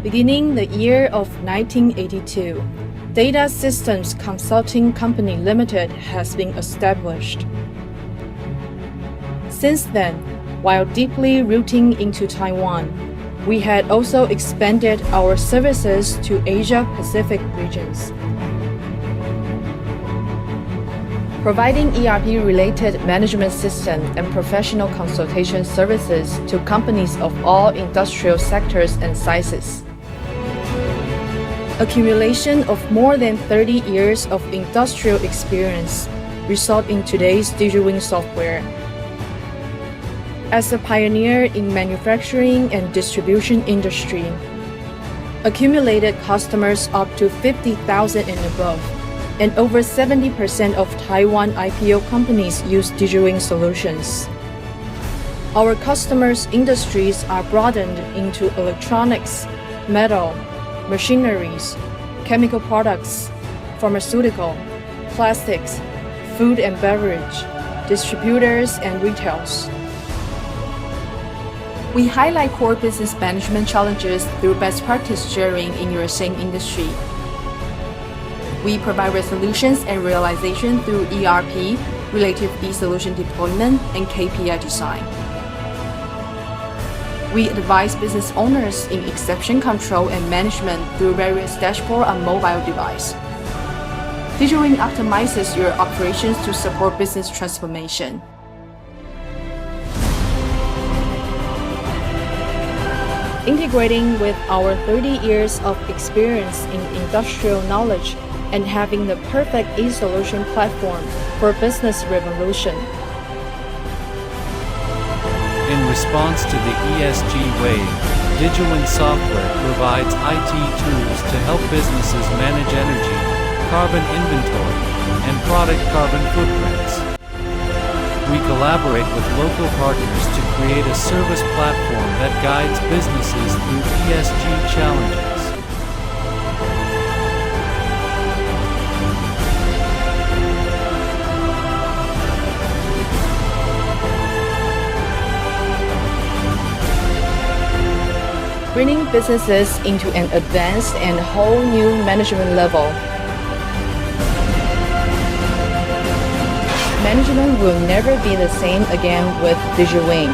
Beginning the year of 1982, Data Systems Consulting Company Limited has been established. Since then, while deeply rooting into Taiwan, we had also expanded our services to Asia-Pacific regions. Providing ERP-related management system and professional consultation services to companies of all industrial sectors and sizes. Accumulation of more than 30 years of industrial experience result in today's Digiwin software. As a pioneer in manufacturing and distribution industry, accumulated customers up to 50,000 and above, and over 70% of Taiwan IPO companies use Digiwin solutions. Our customers' industries are broadened into electronics, metal, machineries, chemical products, pharmaceutical, plastics, food and beverage, distributors, and retails. We highlight core business management challenges through best practice sharing in your same industry. We provide resolutions and realization through ERP, relative e-solution deployment, and KPI design. We advise business owners in exception control and management through various dashboards on mobile device. Digiwin optimizes your operations to support business transformation. Integrating with our 30 years of experience in industrial knowledge and having the perfect e-solution platform for business revolution. In response to the ESG wave, Digiwin software provides IT tools to help businesses manage energy, carbon inventory, and product carbon footprints. We collaborate with local partners to create a service platform that guides businesses through ESG challenges. Bringing businesses into an advanced and whole new management level. Management will never be the same again with Digiwin.